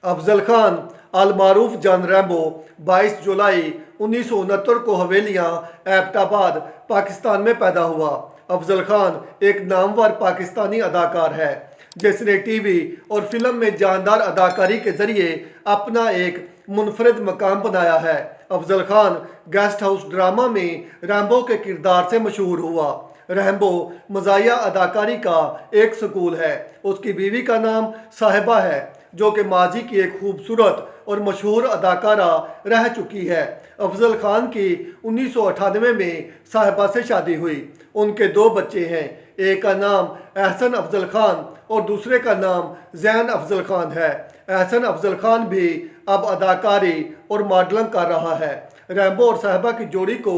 अफजल खान अलमारूफ जान रैम्बो 22 जुलाई 1969 को हवेलियां एबटाबाद पाकिस्तान में पैदा हुआ। अफजल खान एक नामवर पाकिस्तानी अदाकार है जिसने टीवी और फिल्म में जानदार अदाकारी के जरिए अपना एक मुनफरिद मकाम बनाया है। Afzal Khan guest house drama में रैम्बो के किरदार से मशहूर हुआ। रैम्बो मज़ाहिया अदाकारी का एक स्कूल है। उसकी बीवी का नाम साहिबा है जो कि माजी की एक खूबसूरत और मशहूर अदाकारा रह चुकी है। अफजल खान की 1998 में साहिबा से शादी हुई। उनके 2 बच्चे हैं, एक का नाम एहसन अफजल खान और दूसरे का नाम जैन अफजल खान है। एहसन अफजल खान भी अब अदाकारी और मॉडलिंग कर रहा है। रैम्बो और साहिबा की जोड़ी को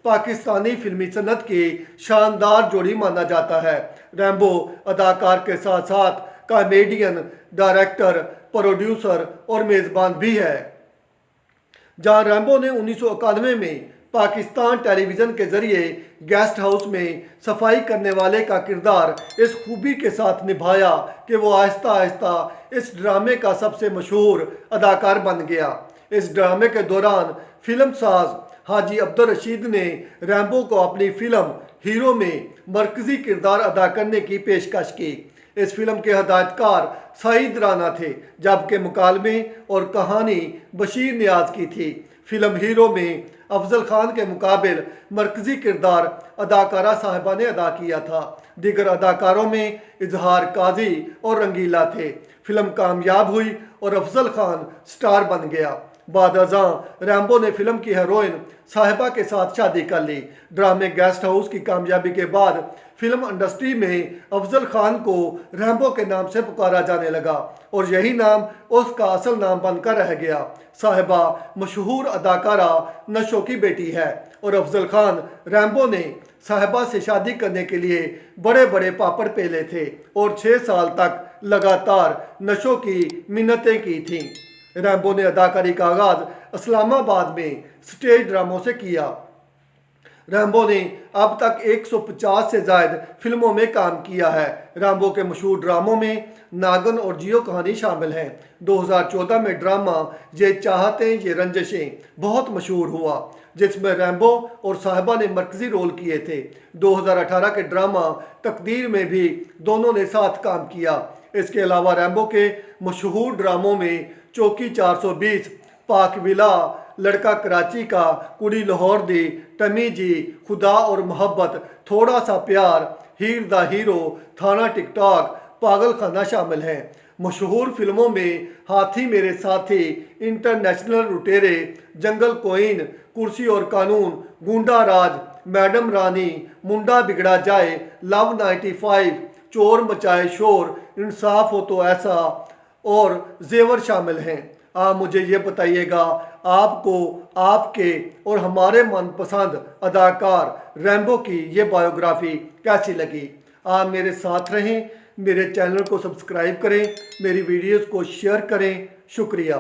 पाकिस्तानी फिल्मी सनत की शानदार जोड़ी माना जाता है। रैम्बो अदाकार के साथ साथ कॉमेडियन, डायरेक्टर, प्रोड्यूसर और मेज़बान भी है। जहां रैम्बो ने 1991 में पाकिस्तान टेलीविज़न के जरिए गेस्ट हाउस में सफाई करने वाले का किरदार इस खूबी के साथ निभाया कि वो आहिस्ता आहिस्ता इस ड्रामे का सबसे मशहूर अदाकार बन गया। इस ड्रामे के दौरान फिल्म साज हाजी अब्दुल रशीद ने रैम्बो को अपनी फिल्म हीरो में मरकजी किरदार अदा करने की पेशकश की। इस फिल्म के हदायतकार सईद राना थे जबकि मुकालमे और कहानी बशीर नियाज की थी। फिल्म हीरो में अफजल खान के मुकाबिल मरकजी किरदार अदाकारा साहिबा ने अदा किया था। दीगर अदाकारों में इजहार काजी और रंगीला थे। फिल्म कामयाब हुई और अफजल खान स्टार बन गया। बाद अज़ां रैम्बो ने फिल्म की हीरोइन साहिबा के साथ शादी कर ली। ड्रामे गेस्ट हाउस की कामयाबी के बाद फिल्म इंडस्ट्री में अफजल खान को रैम्बो के नाम से पुकारा जाने लगा और यही नाम उसका असल नाम बनकर रह गया। साहिबा मशहूर अदाकारा नशो की बेटी है और अफजल खान रैम्बो ने साहिबा से शादी करने के लिए बड़े बड़े पापड़ पेले थे और 6 साल तक लगातार नशो की मिन्नतें की थीं। रैम्बो ने अदाकारी का आगाज इस्लामाबाद में स्टेज ड्रामों से किया। रैम्बो ने अब तक 150 से ज़ायद फिल्मों में काम किया है। रैम्बो के मशहूर ड्रामों में नागन और जियो कहानी शामिल हैं। 2014 में ड्रामा ये चाहते ये रंजिशें बहुत मशहूर हुआ जिसमें रैम्बो और साहिबा ने मरकजी रोल किए थे। 2018 के ड्रामा तकदीर में भी दोनों ने साथ काम किया। इसके अलावा रैम्बो के मशहूर ड्रामों में चौकी 420, पाक विला, लड़का कराची का, कुड़ी लाहौर दी, टमी जी, खुदा और मोहब्बत, थोड़ा सा प्यार, हीर द हीरो, थाना टिकटॉक, पागल खाना शामिल हैं। मशहूर फिल्मों में हाथी मेरे साथी, इंटरनेशनल लुटेरे, जंगल कोइन, कुर्सी और कानून, गुंडा राज, मैडम रानी, मुंडा बिगड़ा जाए, लव 95, चोर मचाए शोर, इंसाफ हो तो ऐसा और जेवर शामिल हैं। आप मुझे ये बताइएगा आपको आपके और हमारे मनपसंद अदाकार रैम्बो की ये बायोग्राफी कैसी लगी। आप मेरे साथ रहें, मेरे चैनल को सब्सक्राइब करें, मेरी वीडियोस को शेयर करें। शुक्रिया।